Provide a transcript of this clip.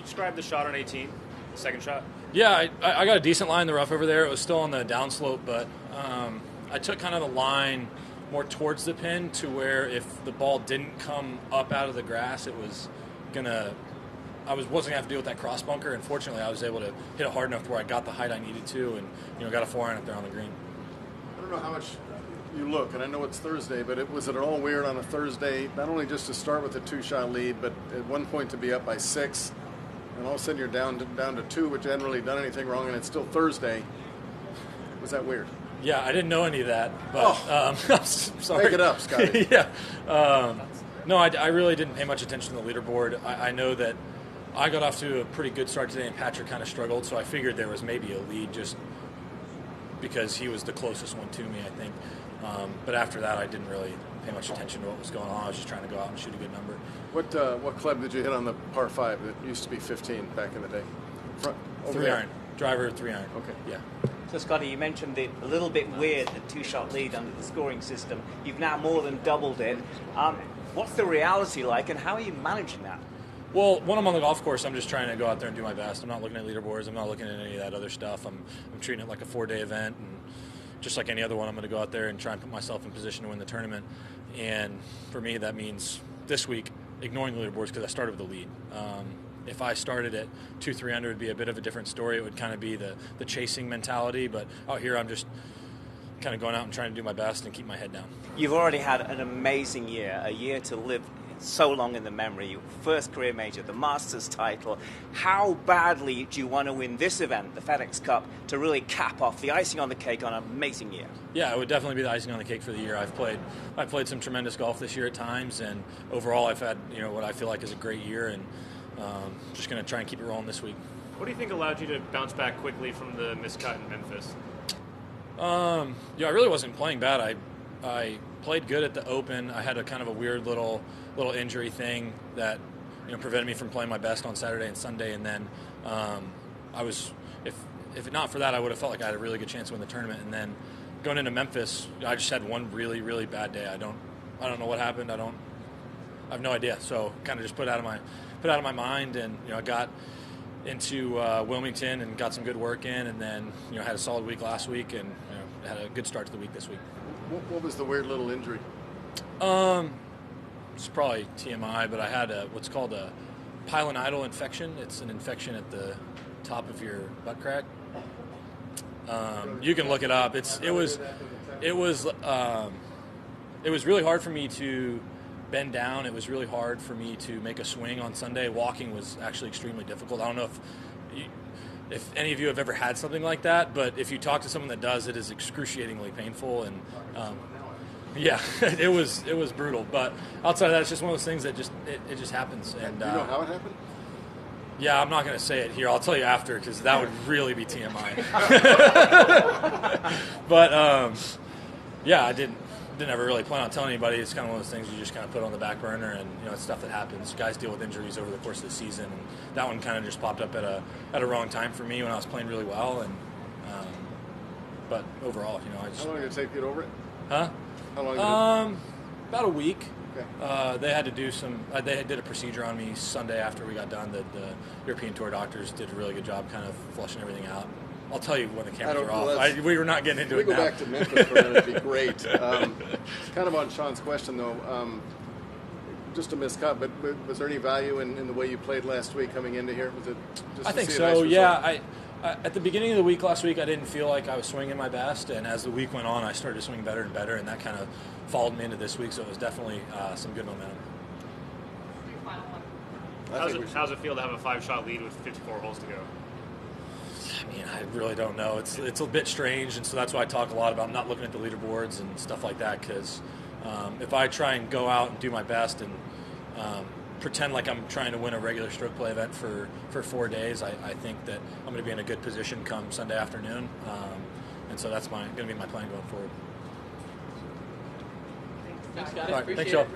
describe the shot on 18, the second shot? Yeah, I got a decent line in the rough over there. It was still on the downslope, but I took kind of the line more towards the pin to where if the ball didn't come up out of the grass, it was wasn't gonna have to deal with that cross bunker. And fortunately, I was able to hit it hard enough to where I got the height I needed to, and got a 4-iron up there on the green. I don't know how much you look, and I know it's Thursday, but was it at all weird on a Thursday, not only just to start with a 2-shot lead, but at one point to be up by 6, and all of a sudden you're down to 2, which you hadn't really done anything wrong, and it's still Thursday. Was that weird? Yeah, I didn't know any of that, but I'm sorry. Make it up, Scotty. Yeah. No, I really didn't pay much attention to the leaderboard. I know that I got off to a pretty good start today, and Patrick kind of struggled, so I figured there was maybe a lead just because he was the closest one to me, I think. But after that, I didn't really pay much attention to what was going on. I was just trying to go out and shoot a good number. What club did you hit on the par 5 that used to be 15 back in the day? 3-iron. Driver 3-iron. Okay. Yeah. So, Scotty, you mentioned it a little bit weird, the 2-shot lead under the scoring system. You've now more than doubled it. What's the reality like, and how are you managing that? Well, when I'm on the golf course, I'm just trying to go out there and do my best. I'm not looking at leaderboards. I'm not looking at any of that other stuff. I'm treating it like a 4-day event, and just like any other one, I'm going to go out there and try and put myself in position to win the tournament. And for me, that means this week ignoring the leaderboards because I started with the lead. If I started at 2-3 under, it would be a bit of a different story. It would kind of be the chasing mentality. But out here, I'm just kind of going out and trying to do my best and keep my head down. You've already had an amazing year, a year to live so long in the memory. Your first career major, the Masters title. How badly do you want to win this event, the FedEx Cup, to really cap off the icing on the cake on an amazing year? Yeah, it would definitely be the icing on the cake for the year. I've played some tremendous golf this year at times, and overall I've had what I feel like is a great year, and just going to try and keep it rolling this week. What do you think allowed you to bounce back quickly from the miscut in Memphis? I really wasn't playing bad. I played good at the Open. I had a kind of a weird little injury thing that prevented me from playing my best on Saturday and Sunday, and then if not for that, I would have felt like I had a really good chance to win the tournament. And then going into Memphis, I just had one really, really bad day. I don't know what happened. I have no idea. So kind of just put out of my mind, and I got into Wilmington and got some good work in, and then had a solid week last week, and had a good start to the week this week. What was the weird little injury? It's probably TMI, but I had what's called a pilonidal infection. It's an infection at the top of your butt crack. You can look it up. It was really hard for me to bend down. It was really hard for me to make a swing on Sunday. Walking was actually extremely difficult. I don't know if any of you have ever had something like that, but if you talk to someone that does, it is excruciatingly painful, and yeah, it was brutal. But outside of that, it's just one of those things that it just happens. And do you know how it happened? Yeah, I'm not going to say it here. I'll tell you after, because that would really be TMI. But yeah, I didn't ever really plan on telling anybody. It's kind of one of those things you just kind of put on the back burner, and it's stuff that happens. Guys deal with injuries over the course of the season, and that one kind of just popped up at a wrong time for me when I was playing really well. And but overall, I just. How long did it take you to get over it? Huh? How long did it? About a week. Okay. They had to do some. They did a procedure on me Sunday after we got done. The European Tour doctors did a really good job, kind of flushing everything out. I'll tell you when the cameras are off. We were not getting into it now. We go back to Memphis for a minute. It'd be great. Kind of on Sean's question, though, just a miscut, but was there any value in the way you played last week coming into here? Was it just I think so, yeah. At the beginning of the week last week, I didn't feel like I was swinging my best, and as the week went on, I started to swing better and better, and that kind of followed me into this week, so it was definitely some good momentum. How's it feel to have a 5-shot lead with 54 holes to go? I mean, I really don't know. It's a bit strange, and so that's why I talk a lot about not looking at the leaderboards and stuff like that, because if I try and go out and do my best and pretend like I'm trying to win a regular stroke play event for 4 days, I think that I'm going to be in a good position come Sunday afternoon, and so that's going to be my plan going forward. Thanks, Scotty. All right, thanks, y'all.